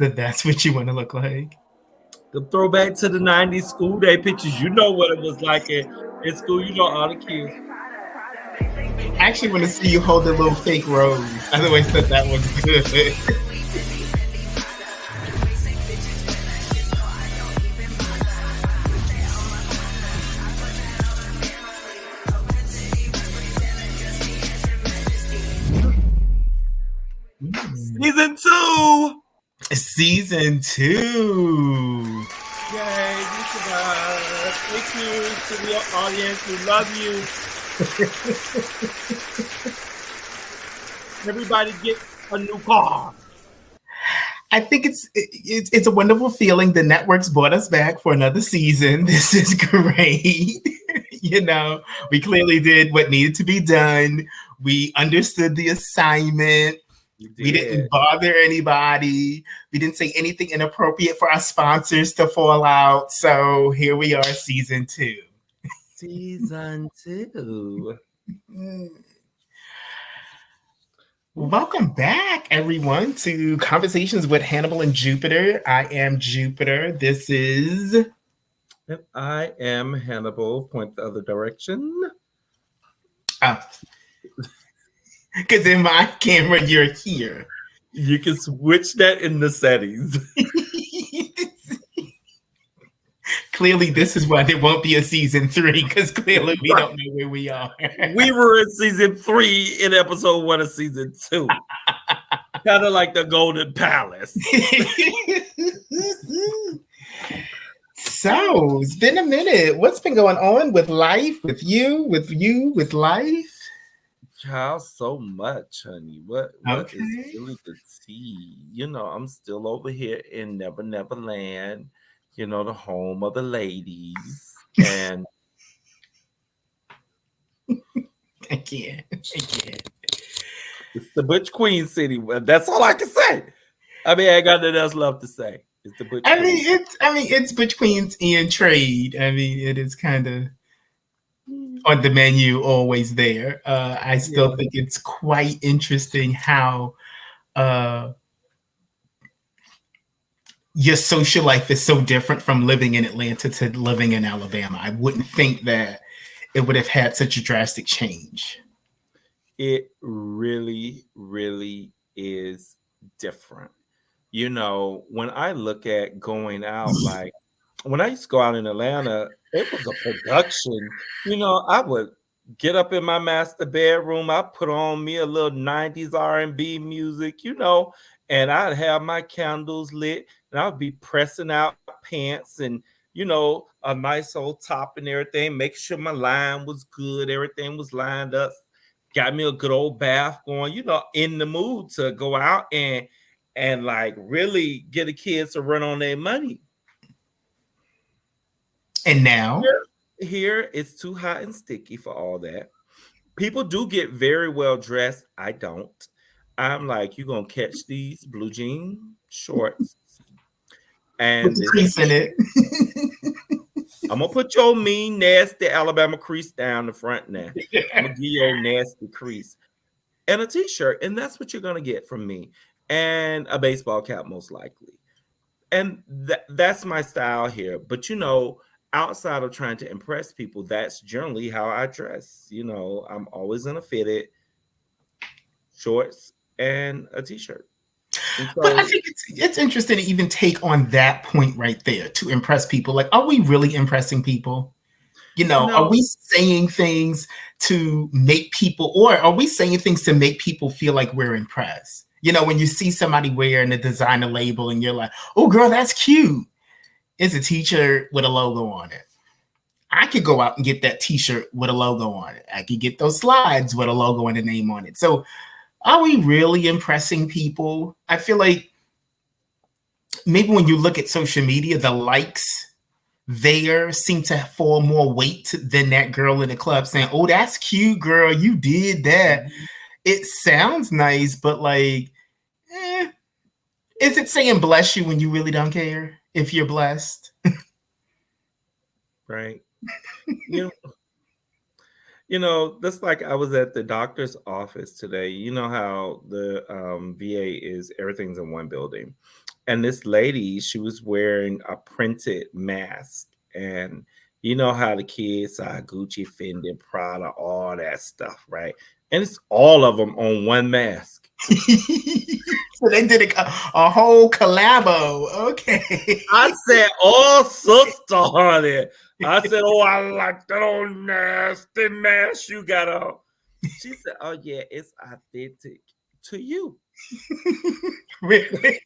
So that's what you want to look like. The throwback to the 90s school day pictures. You know what it was like in school. You know all the kids. I actually want to see you hold a little fake rose. I always thought that was good. Season 2. Season 2. Yay, we survived. Thank you to the audience. We love you. Everybody get a new car. I think it's a wonderful feeling. The networks brought us back for another season. This is great. We clearly did what needed to be done. We understood the assignment. We didn't bother anybody. We didn't say anything inappropriate for our sponsors to fall out. So here we are, season 2. Season 2. Welcome back, everyone, to Conversations with Hannibal and Jupiter. I am Jupiter. This is... And I am Hannibal. Point the other direction. Because in my camera, you're here. You can switch that in the settings. Clearly, this is why there won't be a season 3, because clearly we don't know where we are. We were in season 3 in episode 1 of season 2. Kind of like the Golden Palace. So, it's been a minute. What's been going on with life, with you, with life? Child, so much, honey. What is really the tea? I'm still over here in Never Never Land, the home of the ladies. And I can't. It's the Butch Queen city. That's all I can say. I ain't got nothing else left to say. It's the Butch Queen. It's Butch Queens and trade. It is kind of on the menu, always there. I still think it's quite interesting how your social life is so different from living in Atlanta to living in Alabama. I wouldn't think that it would have had such a drastic change. It really, really is different. When I look at going out, like when I used to go out in Atlanta, it was a production. I would get up in my master bedroom. I put on me a little 90s R&B music, and I'd have my candles lit, and I'd be pressing out pants and, a nice old top and everything, make sure my line was good. Everything was lined up. Got me a good old bath going, in the mood to go out and like really get the kids to run on their money. And now? Here it's too hot and sticky for all that. People do get very well dressed. I don't. I'm like, you're going to catch these blue jean shorts. And with the crease in it. I'm going to put your mean, nasty Alabama crease down the front now. I'm going to give you a nasty crease. And a t-shirt. And that's what you're going to get from me. And a baseball cap, most likely. And that's my style here. But, outside of trying to impress people, that's generally how I dress. I'm always in a fitted shorts and a t-shirt. But I think it's interesting to even take on that point right there to impress people. Like, are we really impressing people? Are we saying things to make people, or are we saying things to make people feel like we're impressed? When you see somebody wearing a designer label and you're like, oh, girl, that's cute. It's a t-shirt with a logo on it. I could go out and get that t-shirt with a logo on it. I could get those slides with a logo and a name on it. So are we really impressing people? I feel like maybe when you look at social media, the likes there seem to fall more weight than that girl in the club saying, oh, that's cute, girl. You did that. It sounds nice, but like, is it saying bless you when you really don't care if you're blessed? Right. That's like I was at the doctor's office today. You know how the VA is, everything's in one building. and this lady, she was wearing a printed mask. And you know how the kids are Gucci, Fendi, Prada, all that stuff, right? And it's all of them on one mask. So they did a whole collabo. Okay. I said, "Oh, sister, honey." I said, "Oh, I like that old nasty mask you got on." She said, "Oh yeah, it's authentic to you." Really?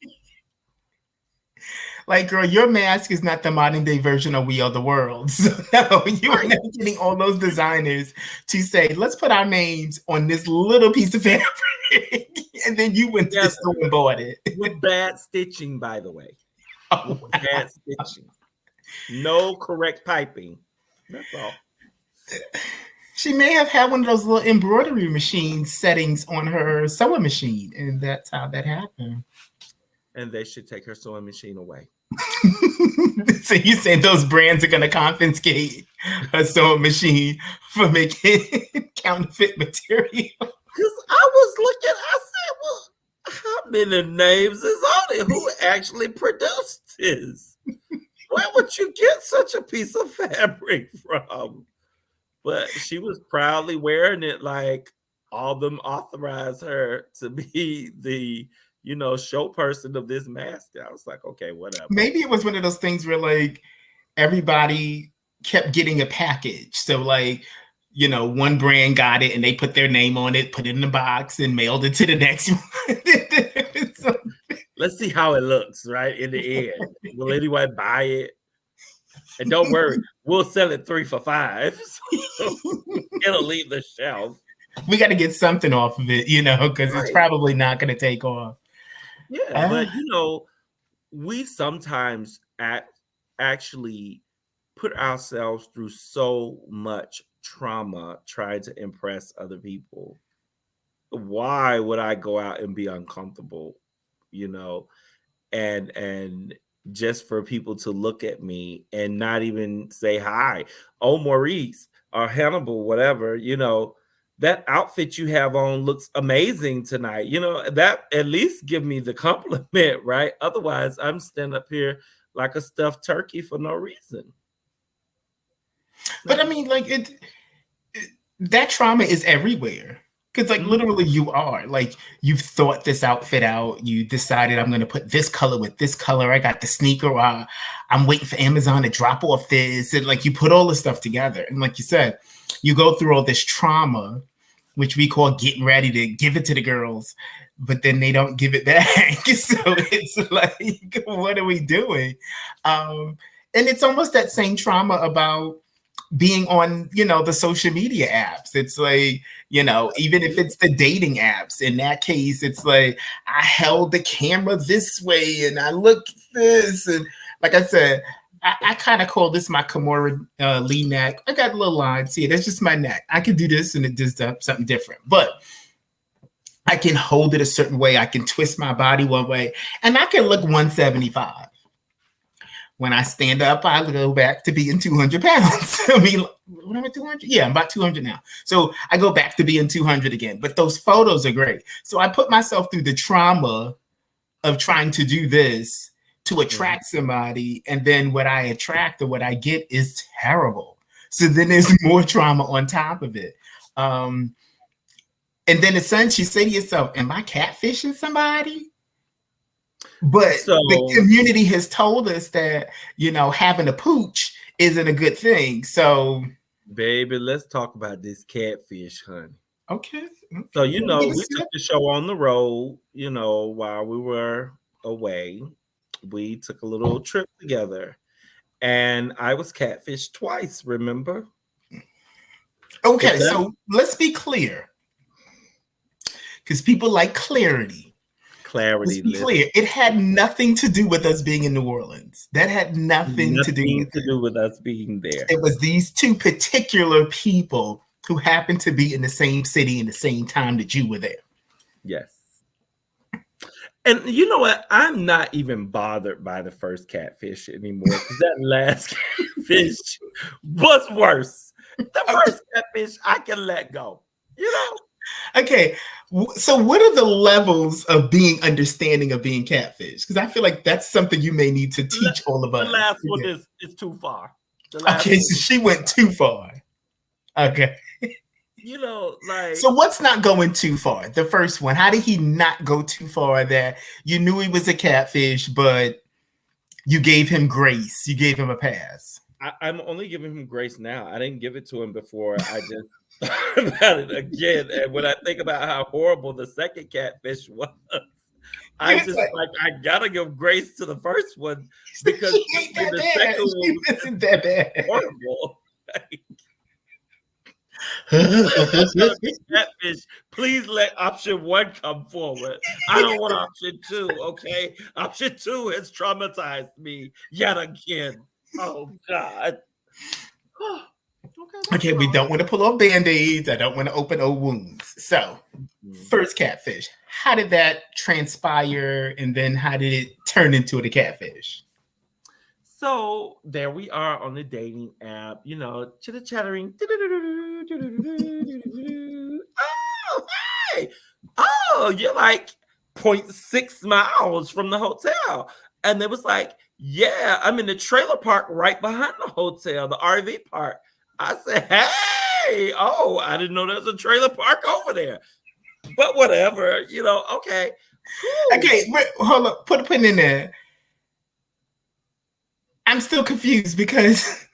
Like, girl, your mask is not the modern day version of We Are the World. So no, you are Right. not getting all those designers to say, let's put our names on this little piece of fabric. And then you went to the store and bought it. With bad stitching, by the way. Oh, With bad stitching. No correct piping. That's all. She may have had one of those little embroidery machine settings on her sewing machine, and that's how that happened. And they should take her sewing machine away. So you saying those brands are going to confiscate a sewing machine for making counterfeit material? Because I was looking, I said, well, how many names is on it? Who actually produced this? Where would you get such a piece of fabric from? But she was proudly wearing it like all of them authorized her to be the, show person of this mask. I was like, okay, whatever. Maybe it was one of those things where like everybody kept getting a package. So like, one brand got it and they put their name on it, put it in the box and mailed it to the next one. So, let's see how it looks, right? In the end. Will anyone buy it? And don't worry, we'll sell it 3 for $5. So it'll leave the shelf. We got to get something off of it, because it's probably not going to take off. Yeah, but we sometimes actually put ourselves through so much trauma trying to impress other people. Why would I go out and be uncomfortable, and just for people to look at me and not even say hi? Oh, Maurice or Hannibal, whatever, that outfit you have on looks amazing tonight. That at least give me the compliment, right? Otherwise, I'm standing up here like a stuffed turkey for no reason. But I mean, like that trauma is everywhere. Because like literally you are like, you've thought this outfit out. You decided I'm going to put this color with this color. I got the sneaker. I'm waiting for Amazon to drop off this. And like you put all this stuff together. And like you said, you go through all this trauma, which we call getting ready to give it to the girls, but then they don't give it back. So it's like, what are we doing? And it's almost that same trauma about being on, the social media apps. It's like, even if it's the dating apps, in that case, it's like, I held the camera this way and I look this. And like I said, I kind of call this my Kimura Lee neck. I got a little line. See, that's just my neck. I can do this and it does something different. But I can hold it a certain way. I can twist my body one way. And I can look 175. When I stand up, I go back to being 200 pounds. I mean, when I'm at 200? Yeah, I'm about 200 now. So I go back to being 200 again. But those photos are great. So I put myself through the trauma of trying to do this to attract somebody. And then what I attract or what I get is terrible. So then there's more trauma on top of it. And then essentially you say to yourself, am I catfishing somebody? But the community has told us that, having a pooch isn't a good thing. So, baby, let's talk about this catfish, honey. Okay. So, we took the show on the road, while we were away. We took a little trip together and I was catfished twice, remember? Okay, so let's be clear. Because people like clarity. Let's be clear. It had nothing to do with us being in New Orleans. That had nothing to do with us being there. It was these two particular people who happened to be in the same city in the same time that you were there. Yes. And you know what? I'm not even bothered by the first catfish anymore because that last catfish was worse. The first catfish I can let go. Okay. So, what are the levels of being understanding of being catfish? Because I feel like that's something you may need to teach all of The us. last one is too far. The last Okay, one so is she went too far. Okay. like So what's not going too far? The first one, how did he not go too far that you knew he was a catfish, but you gave him grace, you gave him a pass? I'm only giving him grace now. I didn't give it to him before. I just thought about it again. And when I think about how horrible the second catfish was, You I was just like, like I gotta give grace to the first one because she ain't that the bad. second one She was just isn't that bad. horrible. If I'm gonna be catfish, please let option one come forward. I don't want option two, okay? Option two has traumatized me yet again. Oh God. Okay, that's Okay, we wrong. don't want to pull off band-aids. I don't want to open old wounds. So, Mhm. first catfish, how did that transpire? And then how did it turn into the catfish? So there we are on the dating app, chitter chattering. Oh, hey. Oh, you're like point 0.6 miles from the hotel. And it was like, yeah, I'm in the trailer park right behind the hotel, the RV park. I said, hey, oh, I didn't know there's a trailer park over there. But whatever, okay. Whew. Okay, hold up, put a pin in there. I'm still confused because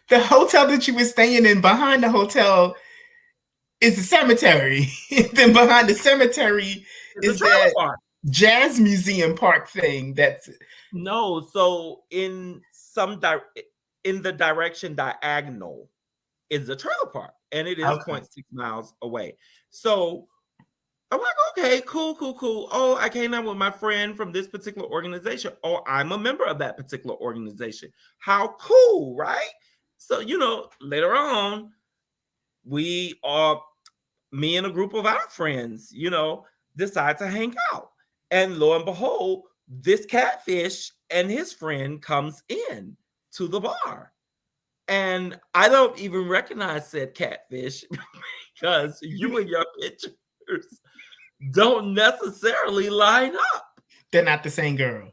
the hotel that you were staying in behind the hotel is the cemetery. Then behind the cemetery It's a is trailer that park. jazz museum park thing. That's No, so in the direction diagonal is a trailer park, and it is okay. 0.6 miles away. So I'm like, okay, cool, cool, cool. Oh, I came out with my friend from this particular organization. Oh, I'm a member of that particular organization. How cool, right? So, later on, we are me and a group of our friends, decide to hang out. And lo and behold, this catfish and his friend comes in to the bar. And I don't even recognize said catfish because you and your pictures don't necessarily line up. They're not the same girl.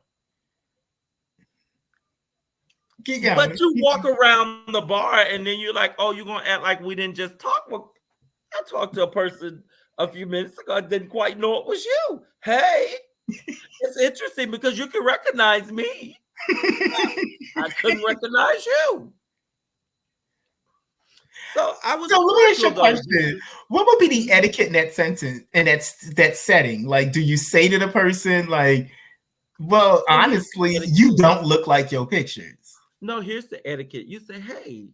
Keep But going. you walk around the bar and then you're like, oh, you're going to act like we didn't just talk. Well, I talked to a person a few minutes ago. I didn't quite know it was you. Hey, it's interesting because you can recognize me. I couldn't recognize you. So I was So let me ask you cordial a though. question. What would be the etiquette in that sentence in that setting? Like, do you say to the person, like, well, So here's honestly, the you etiquette. don't look like your pictures? No, here's the etiquette. You say, hey,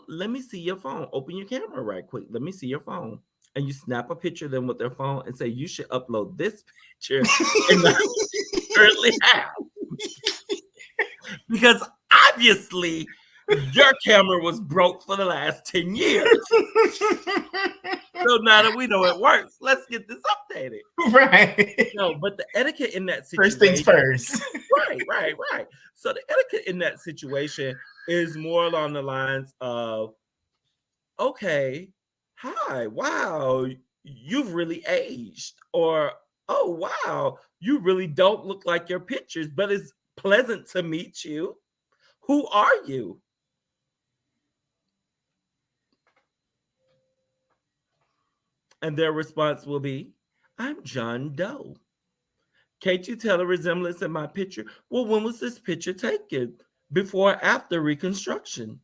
let me see your phone. Open your camera right quick. Let me see your phone. And you snap a picture of them with their phone and say, you should upload this picture in the currently have. Because obviously your camera was broke for the last 10 years. So now that we know it works, let's get this updated. Right. No, but the etiquette in that First things situation, first. right. So the etiquette in that situation is more along the lines of, okay, hi, wow, you've really aged. Or, oh, wow, you really don't look like your pictures, but it's pleasant to meet you. Who are you? And their response will be, I'm John Doe. Can't you tell a resemblance in my picture? Well, when was this picture taken? Before or after Reconstruction?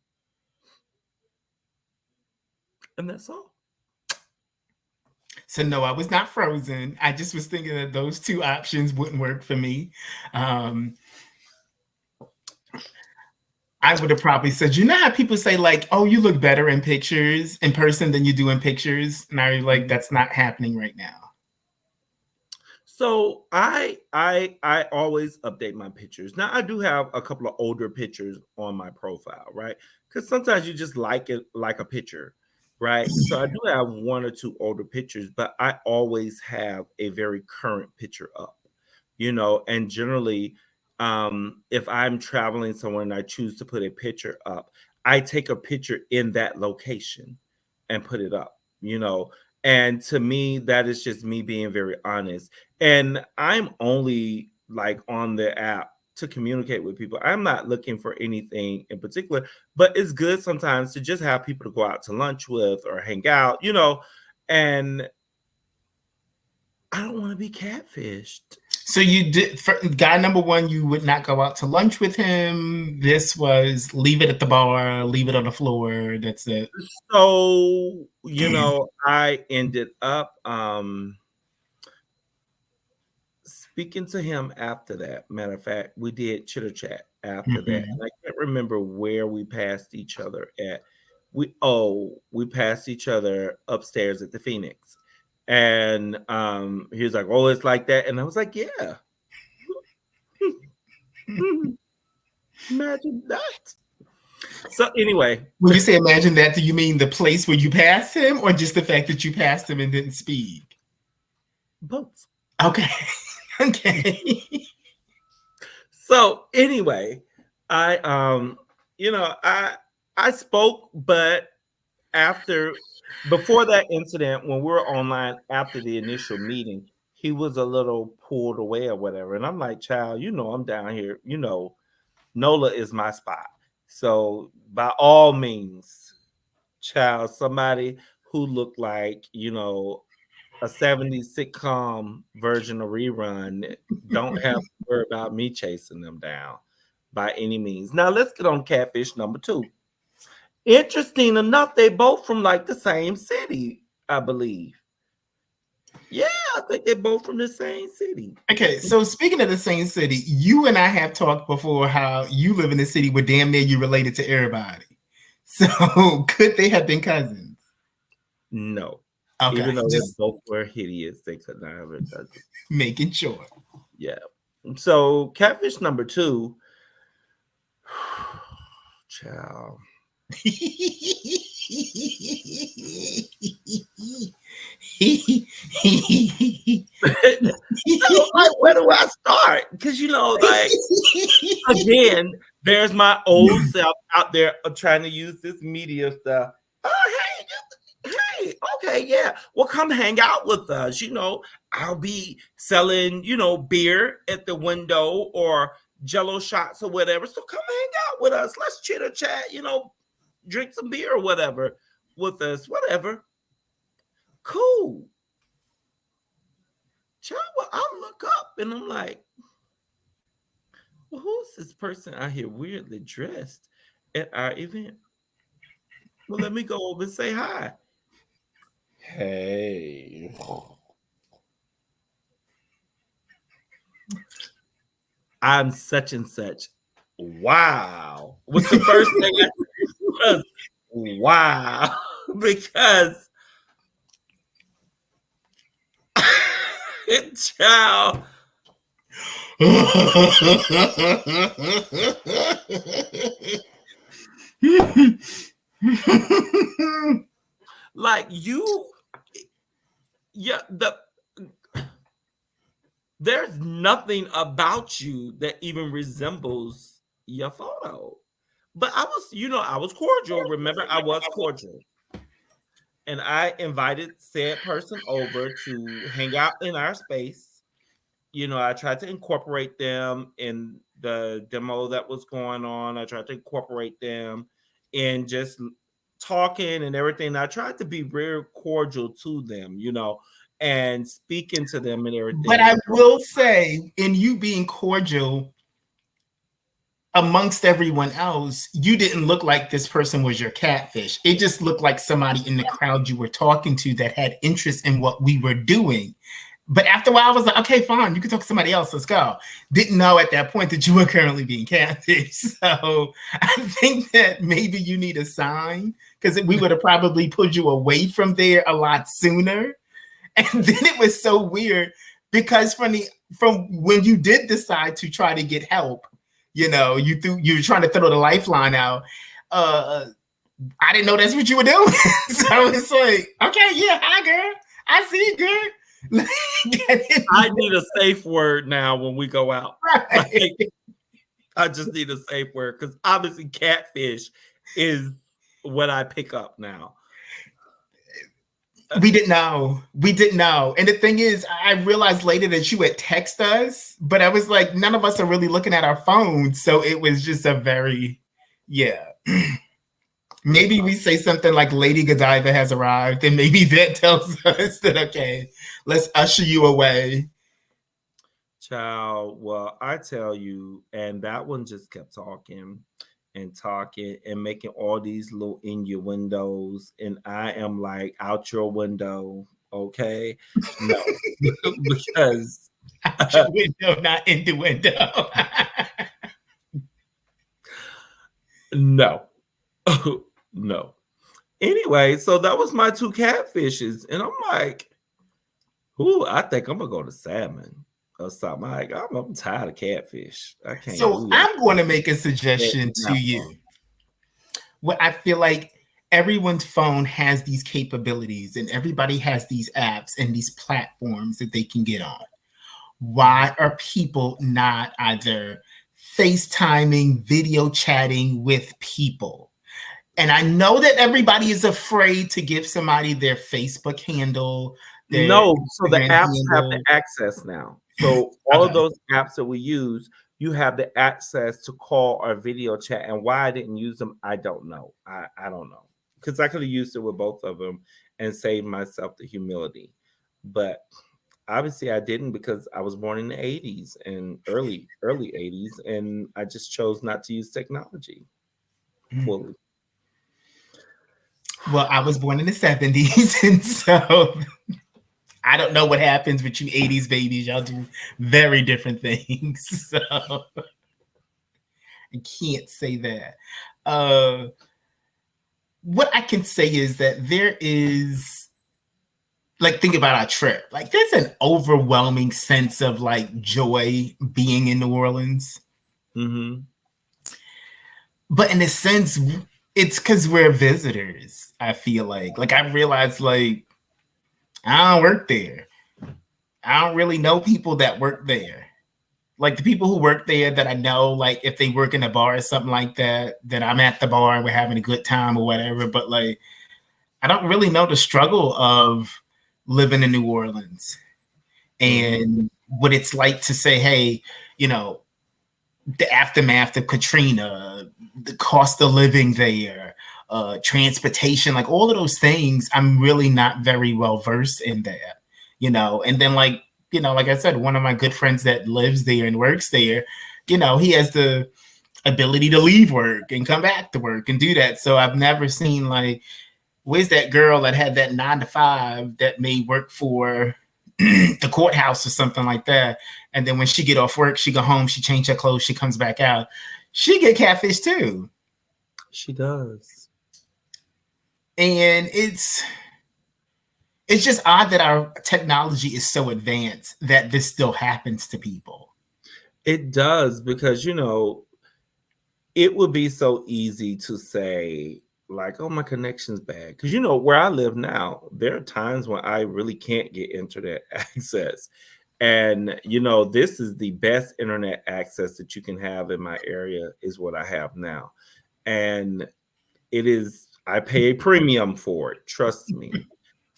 And that's all. So no, I was not frozen. I just was thinking that those two options wouldn't work for me. Um, I would have probably said, you know how people say like, "Oh, you look better in pictures in person than you do in pictures," and I was like, Mhm. "That's not happening right now." So I always update my pictures. Now I do have a couple of older pictures on my profile, right? Because sometimes you just like it like a picture, right? So I do have one or two older pictures, but I always have a very current picture up, and generally, if I'm traveling somewhere and I choose to put a picture up, I take a picture in that location and put it up, And to me, that is just me being very honest. And I'm only like on the app to communicate with people. I'm not looking for anything in particular, but it's good sometimes to just have people to go out to lunch with or hang out, and I don't want to be catfished. So you did, for guy number one, you would not go out to lunch with him. This was leave it at the bar, leave it on the floor. That's it. So, I ended up speaking to him after that. Matter of fact, we did chitter chat after that. Mm-hmm. And I can't remember where we passed each other at. We passed each other upstairs at the Phoenix. And he was like, "Oh, it's like that." And I was like, "Yeah." Imagine that. So anyway, when you say imagine that, do you mean the place where you passed him, or just the fact that you passed him and didn't speak? both. Okay. Okay. So anyway, I I spoke, but before that incident, when we were online after the initial meeting, he was a little pulled away or whatever. And I'm like, child, I'm down here, NOLA is my spot. So by all means, child, somebody who looked like, a 70s sitcom version of Rerun, don't have to worry about me chasing them down by any means. Now let's get on catfish number 2. Interesting enough, they both from like the same city, I believe. Yeah, I think they're both from the same city. Okay, so speaking of the same city, you and I have talked before how you live in a city where damn near you related to everybody. So could they have been cousins? No. Okay, Even though they just both were hideous, they could not have been cousins. making sure. Yeah. So catfish number 2, child. So, like, where do I start? Because again, there's my old self out there trying to use this media stuff. Oh, hey, okay, yeah. Well, come hang out with us. I'll be selling, beer at the window or Jello shots or whatever. So come hang out with us. Let's chitter chat. Drink some beer or whatever with us. Whatever. Cool. Child, well, I look up and I'm like, well, who's this person out here weirdly dressed at our event? Well, let me go over and say hi. Hey. I'm such and such. Wow. Was the first thing I said was wow. Because child. Like there's nothing about you that even resembles your photo. But I was cordial. Remember, I was cordial. And I invited said person over to hang out in our space. I tried to incorporate them in the demo that was going on. I tried to incorporate them in just talking and everything. I tried to be very cordial to them, and speaking to them and everything. But I will say, in you being cordial amongst everyone else, you didn't look like this person was your catfish. It just looked like somebody in the crowd you were talking to that had interest in what we were doing. But after a while, I was like, okay, fine, you can talk to somebody else. Let's go. Didn't know at that point that you were currently being catfished. So I think that maybe you need a sign, because we would have probably pulled you away from there a lot sooner. And then it was so weird because from when you did decide to try to get help, you were trying to throw the lifeline out. I didn't know that's what you were doing. So it's like, okay, yeah, hi girl. I see you, girl. I need a safe word now when we go out. Right. Like, I just need a safe word because obviously catfish is what I pick up now. We didn't know. We didn't know. And the thing is, I realized later that you had text us, but I was like, none of us are really looking at our phones. So it was just a very, yeah. Maybe we say something like Lady Godiva has arrived, and maybe that tells us that, okay, let's usher you away. Child, well, I tell you, and that one just kept talking and talking and making all these little innuendos. And I am like, out your window, okay? No, because Out your window, not in the window. no, no. Anyway, so that was my two catfishes. And I'm like, ooh, I think I'm going to go to salmon or something. I'm tired of catfish. I can't So do that. I'm going to make a suggestion to you. What I feel like everyone's phone has these capabilities and everybody has these apps and these platforms that they can get on. Why are people not either FaceTiming, video chatting with people? And I know that everybody is afraid to give somebody their Facebook handle. No, so the apps have the handle. access now. So all of those apps that we use, you have the access to call or video chat. And why I didn't use them, I don't know. I don't know. Because I could have used it with both of them and saved myself the humility. But obviously I didn't because I was born in the 80s and early 80s, and I just chose not to use technology fully. Well, I was born in the 70s, and so I don't know what happens with you 80s babies. Y'all do very different things. So I can't say that. What I can say is that there is, like, think about our trip. Like, there's an overwhelming sense of like joy being in New Orleans. Mm-hmm. But in a sense, it's because we're visitors. I feel like I realized, like, I don't work there. I don't really know people that work there. Like the people who work there that I know, like if they work in a bar or something like that, that I'm at the bar and we're having a good time or whatever. But like, I don't really know the struggle of living in New Orleans and what it's like to say, hey, you know, the aftermath of Katrina, the cost of living there, transportation, like all of those things, I'm really not very well versed in that, you know. And then, like, you know, like I said, one of my good friends that lives there and works there, you know, he has the ability to leave work and come back to work and do that. So I've never seen, like, where's that girl that had that 9 to 5 that may work for the courthouse or something like that, and then when she get off work, she go home, she change her clothes, she comes back out, she get catfish too. She does. And it's just odd that our technology is so advanced that this still happens to people. It does, because, you know, it would be so easy to say, like, oh, my connection's bad. Because, you know, where I live now, there are times when I really can't get internet access. And, you know, this is the best internet access that you can have in my area is what I have now. And it is, I pay a premium for it. Trust me.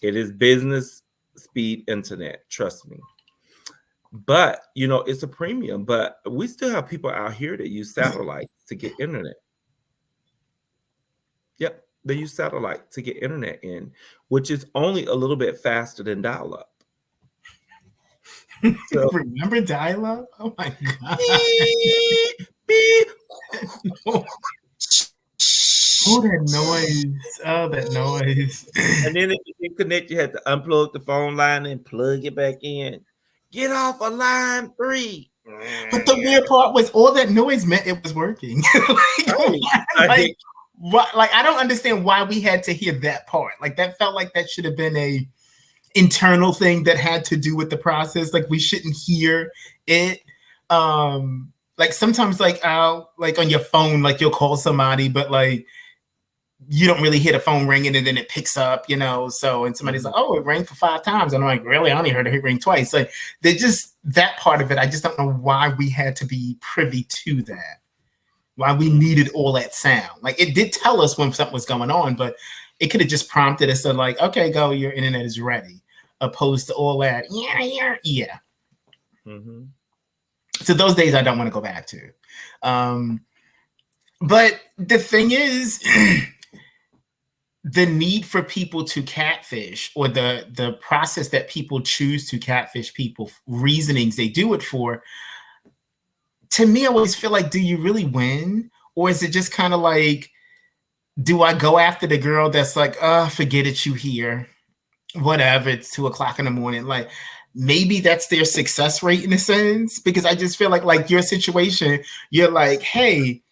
It is business speed internet. Trust me. But, you know, it's a premium. But we still have people out here that use satellite to get internet. Yep, they use satellite to get internet in, which is only a little bit faster than dial-up. So, remember dial-up? Oh my god! Oh, that noise! Oh, that noise! And then if you didn't connect, you had to unplug the phone line and plug it back in. Get off of line 3. But the weird part was all that noise meant it was working. Like, I don't understand why we had to hear that part. Like, that felt like that should have been a internal thing that had to do with the process. Like, we shouldn't hear it. Like sometimes, like, I'll, like, on your phone, like, you'll call somebody, but like you don't really hear the phone ringing and then it picks up, you know. So, and somebody's like, oh, it rang for 5 times. And I'm like, really? I only heard it ring twice. Like, they just, that part of it, I just don't know why we had to be privy to that. Why we needed all that sound. Like, it did tell us when something was going on, but It could have just prompted us to like, okay, go, your internet is ready, opposed to all that. Yeah. Mm-hmm. So those days I don't want to go back to. But the thing is, the need for people to catfish, or the process that people choose to catfish people, reasonings they do it for, to me, I always feel like, do you really win? Or is it just kind of like, do I go after the girl that's like, forget it, you here, whatever, it's 2:00 in the morning? Like, maybe that's their success rate in a sense, because I just feel like your situation, you're like, hey,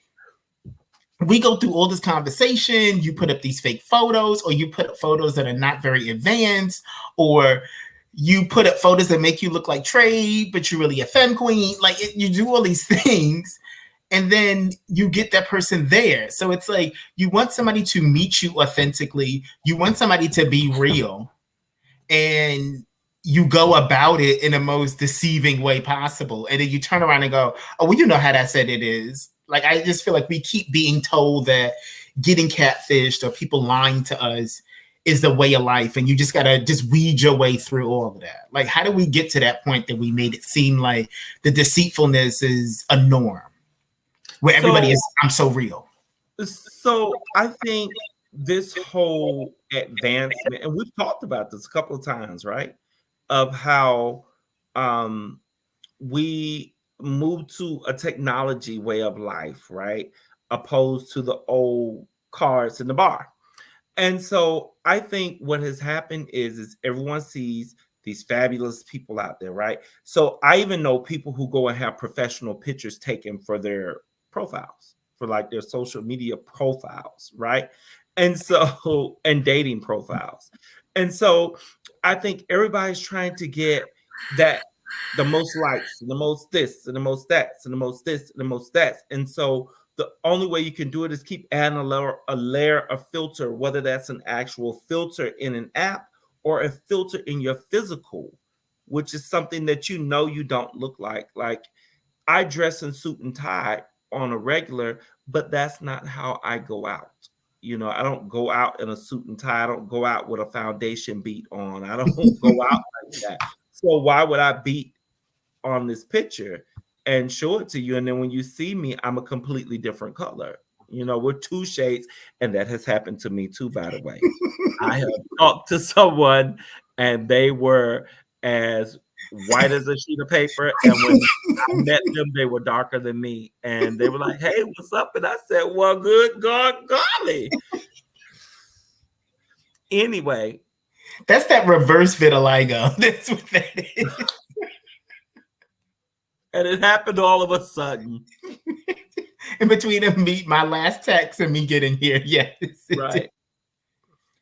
we go through all this conversation, you put up these fake photos, or you put up photos that are not very advanced, or you put up photos that make you look like Trey, but you're really a femme queen. Like, you do all these things, and then you get that person there. So it's like, you want somebody to meet you authentically. You want somebody to be real, and you go about it in the most deceiving way possible. And then you turn around and go, oh, well, you know how that said it is. Like, I just feel like we keep being told that getting catfished or people lying to us is the way of life, and you just gotta just weed your way through all of that. Like, how do we get to that point that we made it seem like the deceitfulness is a norm, where everybody is, I'm so real? So I think this whole advancement, and we've talked about this a couple of times, right? Of how we move to a technology way of life, right? Opposed to the old cars in the bar. And so I think what has happened is everyone sees these fabulous people out there, right? So I even know people who go and have professional pictures taken for their profiles, for like their social media profiles, right? And so, and dating profiles. And so I think everybody's trying to get that, the most likes, and the most this, and the most that, and the most this, and the most that. And so the only way you can do it is keep adding a layer of filter, whether that's an actual filter in an app or a filter in your physical, which is something that you know you don't look like. Like, I dress in suit and tie on a regular, but that's not how I go out. You know, I don't go out in a suit and tie. I don't go out with a foundation beat on. I don't go out like that. So why would I beat on this picture and show it to you? And then when you see me, I'm a completely different color. You know, we're two shades. And that has happened to me too, by the way. I have talked to someone and they were as white as a sheet of paper. And when I met them, they were darker than me. And they were like, hey, what's up? And I said, well, good God, golly. Anyway. That's that reverse vitiligo. That's what that is. And it happened all of a sudden. In between my last text and me getting here. Yes. Right.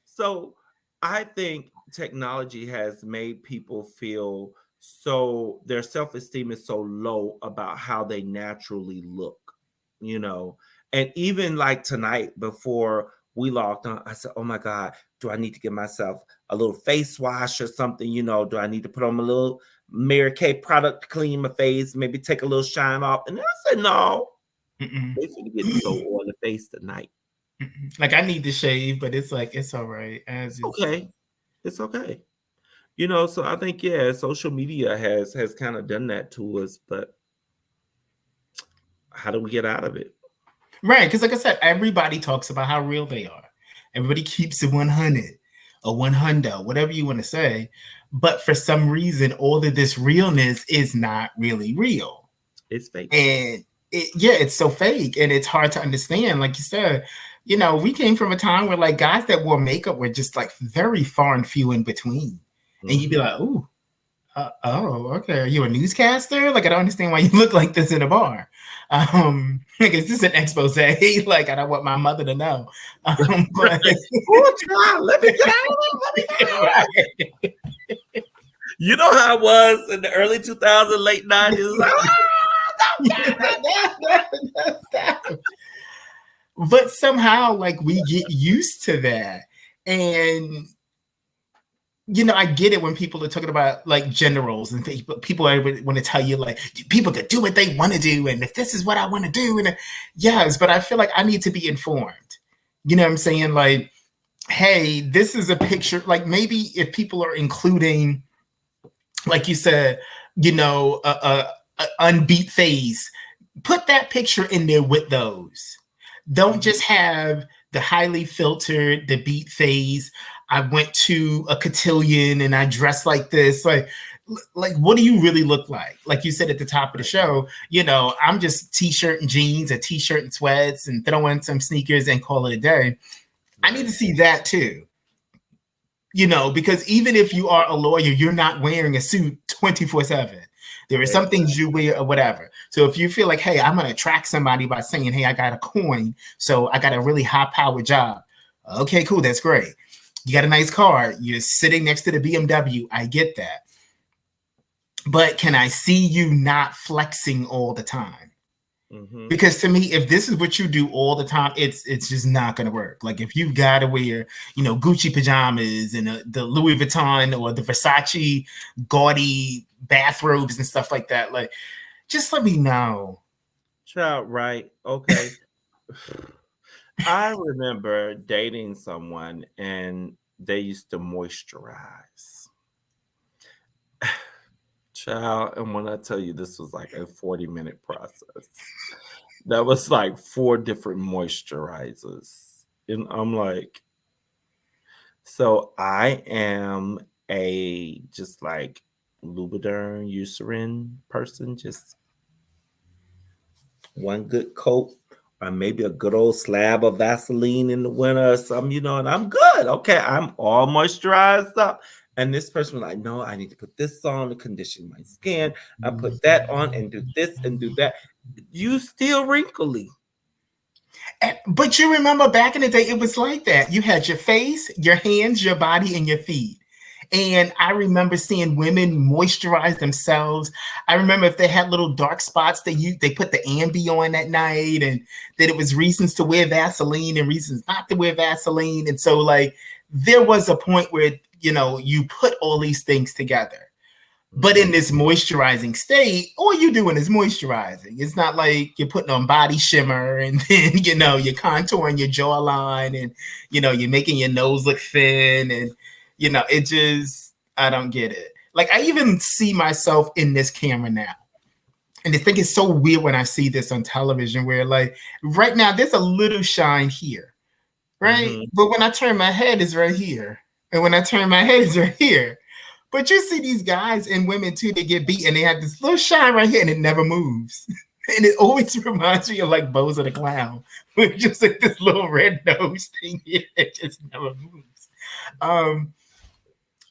So I think technology has made people feel so, their self-esteem is so low about how they naturally look, you know. And even like tonight, before we logged on, I said, oh my God, do I need to give myself a little face wash or something? You know, do I need to put on a little Mary Kay product to clean my face, maybe take a little shine off? And I said, no, basically getting so oily face tonight. Like, I need to shave, but it's like, it's all right. Okay. It's okay. You know, so I think, yeah, social media has kind of done that to us, but how do we get out of it? Right, because like I said, everybody talks about how real they are. Everybody keeps it 100 or 100, whatever you want to say. But for some reason, all of this realness is not really real. It's fake. And it's so fake, and it's hard to understand. Like you said, you know, we came from a time where like guys that wore makeup were just like very far and few in between. And you'd be like, ooh, oh, okay. Are you a newscaster? Like, I don't understand why you look like this in a bar. Like, is this an expose? Like, I don't want my mother to know. But let me get out. You know how it was in the early 2000s, late 90s. But somehow, like, we get used to that. And you know, I get it when people are talking about like gender roles and people want to tell you like people could do what they want to do, and if this is what I want to do, and yes, but I feel like I need to be informed. You know what I'm saying? Like, hey, this is a picture. Like maybe if people are including, like you said, a unbeat phase, put that picture in there with those. Don't just have the highly filtered, the beat phase. I went to a cotillion and I dressed like this. Like what do you really look like? Like you said at the top of the show, I'm just t-shirt and jeans, a t-shirt and sweats, and throw in some sneakers and call it a day. I need to see that too. Because even if you are a lawyer, you're not wearing a suit 24/7. There are some things you wear or whatever. So if you feel like, hey, I'm going to attract somebody by saying, hey, I got a coin, so I got a really high powered job. Okay, cool. That's great. You got a nice car. You're sitting next to the BMW. I get that. But can I see you not flexing all the time? Because to me, if this is what you do all the time, it's just not going to work. Like if you've got to wear, Gucci pajamas and the Louis Vuitton or the Versace gaudy bathrobes and stuff like that, like just let me know. Child, right? Okay. I remember dating someone and they used to moisturize. Child, and when I tell you this was like a 40-minute process, that was like 4 different moisturizers. And I'm like, so I am a just like Lubriderm Eucerin person, just one good coat, or maybe a good old slab of Vaseline in the winter or something, and I'm good. Okay, I'm all moisturized up. And this person was like, no, I need to put this on to condition my skin. I put that on and do this and do that. You still wrinkly. But you remember back in the day, it was like that. You had your face, your hands, your body, and your feet. And I remember seeing women moisturize themselves. I remember if they had little dark spots, they put the Ambi on at night, and that it was reasons to wear Vaseline and reasons not to wear Vaseline. And so, like, there was a point where you put all these things together. But in this moisturizing state, all you're doing is moisturizing. It's not like you're putting on body shimmer and then, you're contouring your jawline and, you're making your nose look thin. And, it just, I don't get it. Like, I even see myself in this camera now. And I think it's so weird when I see this on television where, like, right now, there's a little shine here, right? But when I turn my head, it's right here. And when I turn my head, it's right here. But you see these guys and women too, they get beat and they have this little shine right here and it never moves. And it always reminds me of like Bozo the Clown, with just like this little red nose thing here that just never moves.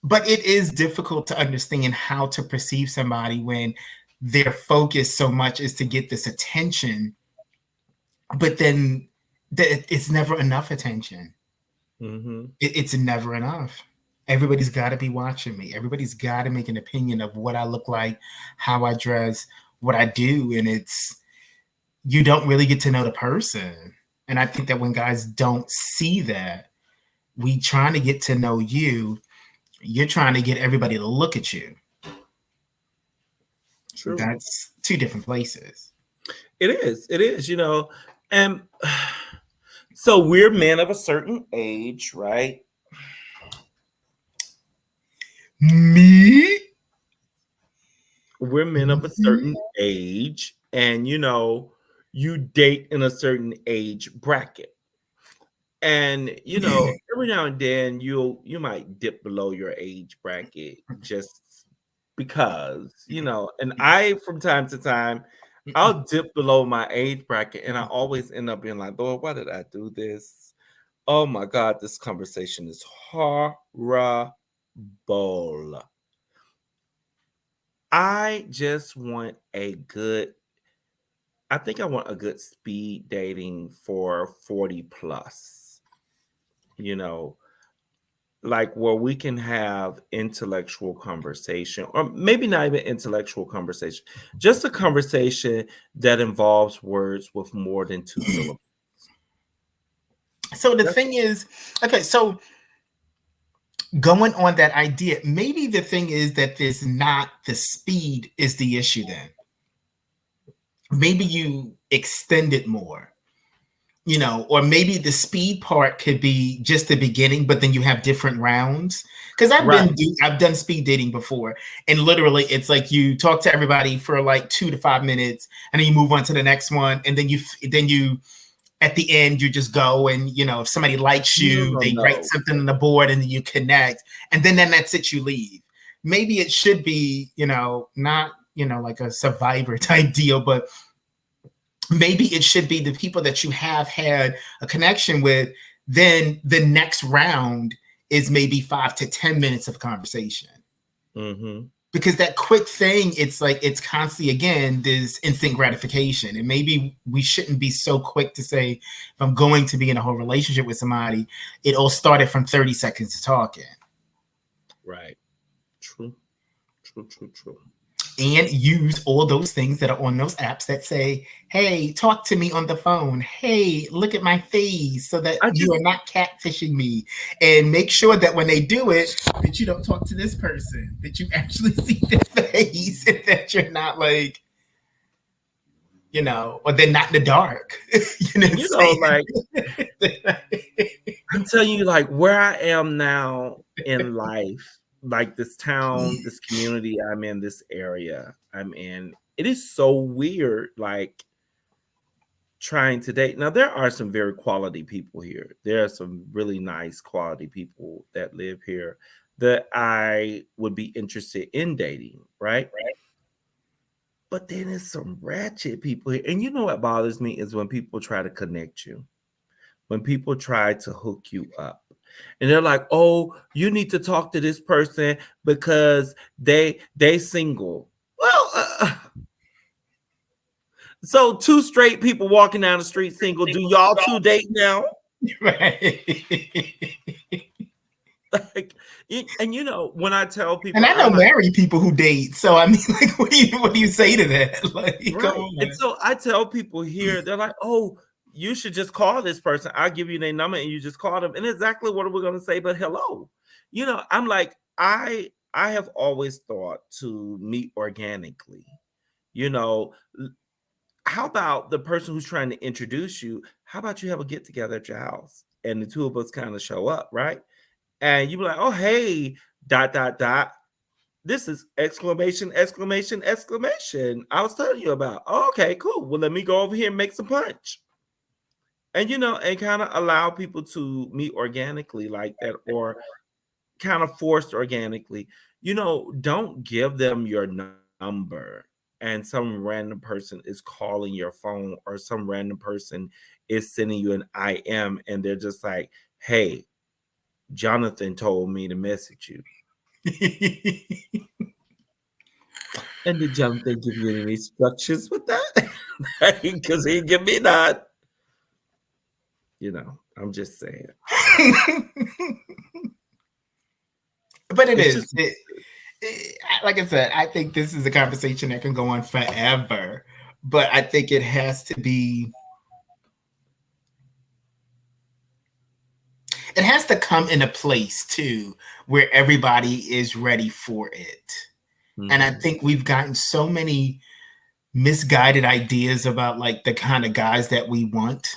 But it is difficult to understand how to perceive somebody when their focus so much is to get this attention, but then it's never enough attention. It's never enough. Everybody's got to be watching me. Everybody's got to make an opinion of what I look like, how I dress, what I do. And you don't really get to know the person. And I think that when guys don't see that, we trying to get to know you, you're trying to get everybody to look at you. True. That's 2 different places. It is, and so we're men of a certain age, right? Me? We're men of a certain age, and you date in a certain age bracket. And every now and then you might dip below your age bracket just because, and I from time to time I'll dip below my age bracket and I always end up being like, Lord, why did I do this? Oh my God, this conversation is horrible. I just want I think I want a good speed dating for 40 plus, like where we can have intellectual conversation, or maybe not even intellectual conversation, just a conversation that involves words with more than 2 syllables. So the thing is, okay, so going on that idea, maybe the thing is that there's not the speed is the issue then. Maybe you extend it more. or maybe the speed part could be just the beginning, but then you have different rounds. Because I've done speed dating before, and literally it's like you talk to everybody for like 2 to 5 minutes, and then you move on to the next one, and then you at the end you just go, and if somebody likes you, they write something on the board, and then you connect, and then that's it, you leave. Maybe it should be not like a Survivor type deal, but maybe it should be the people that you have had a connection with. Then the next round is maybe 5 to 10 minutes of conversation. Mm-hmm. Because that quick thing, it's like it's constantly, again, this instant gratification. And maybe we shouldn't be so quick to say, if I'm going to be in a whole relationship with somebody, it all started from 30 seconds of talking. Right. True. And use all those things that are on those apps that say, hey, talk to me on the phone. Hey, look at my face, so that you are not catfishing me. And make sure that when they do it, that you don't talk to this person, that you actually see their face, and that you're not like, or they're not in the dark. Like, I'm telling you, like, where I am now in life, like this town, this community I'm in, this area I'm in, it is so weird, like, trying to date. Now, there are some very quality people here. There are some really nice quality people that live here that I would be interested in dating, right? But then there's some ratchet people here. And you know what bothers me is when people try to connect you, when people try to hook you up. And they're like, oh, you need to talk to this person because they single. Well, so 2 straight people walking down the street single. Do y'all 2 date now? Right. Like, and when I tell people, and I know married people who date, so I mean, like, what do you say to that? Like, right. And so I tell people here, they're like, oh, you should just call this person. I'll give you their number and you just call them. And exactly what are we going to say but hello? I'm like, I have always thought to meet organically. How about the person who's trying to introduce you? How about you have a get together at your house and the 2 of us kind of show up, right? And you be like, oh, hey, ... This is exclamation, exclamation, exclamation. I was telling you about. Oh, okay, cool. Well, let me go over here and make some punch. And, and kind of allow people to meet organically like that, or kind of forced organically. Don't give them your number and some random person is calling your phone, or some random person is sending you an IM and they're just like, hey, Jonathan told me to message you. And did Jonathan give you any instructions with that? Because he give me that. I'm just saying. But like I said, I think this is a conversation that can go on forever. But I think it has to be. It has to come in a place too where everybody is ready for it. Mm-hmm. And I think we've gotten so many misguided ideas about like the kind of guys that we want.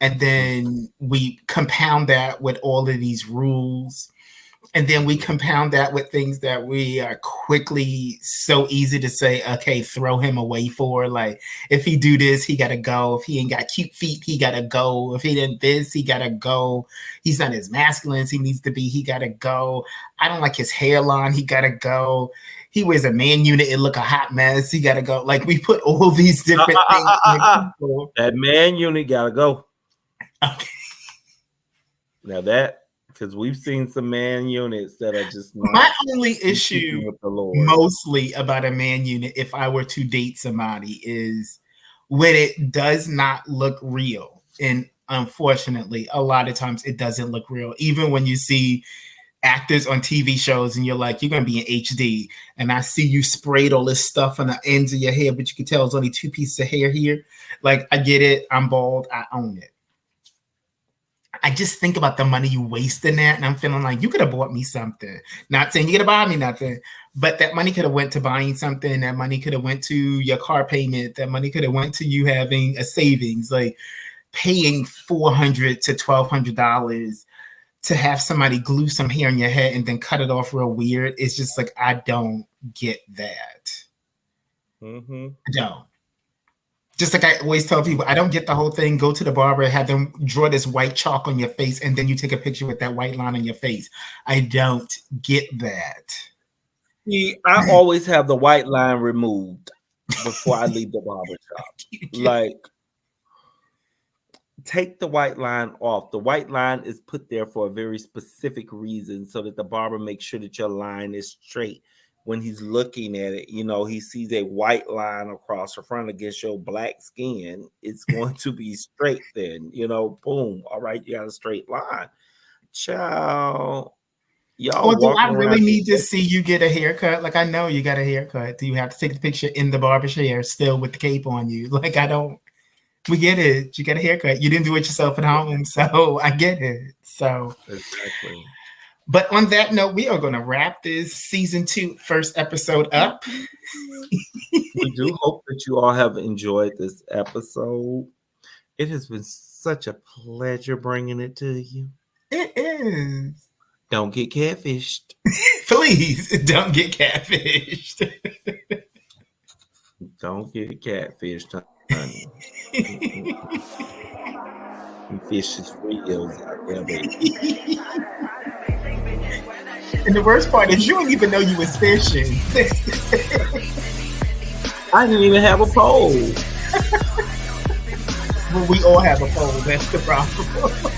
And then we compound that with all of these rules. And then we compound that with things that we are quickly so easy to say, okay, throw him away for. Like, if he do this, he got to go. If he ain't got cute feet, he got to go. If he didn't this, he got to go. He's not as masculine as he needs to be. He got to go. I don't like his hairline. He got to go. He wears a man unit and look a hot mess. He got to go. Like, we put all these different things. That man unit got to go. Okay. Now because we've seen some man units that are just not. My only issue mostly about a man unit, if I were to date somebody, is when it does not look real. And unfortunately, a lot of times it doesn't look real. Even when you see actors on TV shows and you're like, you're going to be in HD. And I see you sprayed all this stuff on the ends of your hair, but you can tell it's only 2 pieces of hair here. Like, I get it. I'm bald. I own it. I just think about the money you waste in that, and I'm feeling like you could have bought me something. Not saying you could have bought me nothing, but that money could have went to buying something. That money could have went to your car payment. That money could have went to you having a savings. Like, paying $400 to $1,200 to have somebody glue some hair on your head and then cut it off real weird. It's just like, I don't get that. Mm-hmm. I don't. Just like I always tell people, I don't get the whole thing. Go to the barber, have them draw this white chalk on your face, and then you take a picture with that white line on your face. I don't get that. See, I always have the white line removed before I leave the barber shop. Like, take the white line off. The white line is put there for a very specific reason, so that the barber makes sure that your line is straight. When he's looking at it, he sees a white line across the front against your black skin. It's going to be straight then, boom. All right, you got a straight line. Child, y'all do I walking really around. need to see you get a haircut? Like, I know you got a haircut. Do you have to take the picture in the barber chair still with the cape on you? Like, I don't. We get it. You got a haircut. You didn't do it yourself at home, so I get it. So exactly. But on that note, we are going to wrap this season 2 first episode up. We do hope that you all have enjoyed this episode. It has been such a pleasure bringing it to you. It is. Don't get catfished. Please don't get catfished. Don't get catfished, honey. Fish is real out there, baby. And the worst part is you didn't even know you was fishing. I didn't even have a pole. Well, we all have a pole. That's the problem.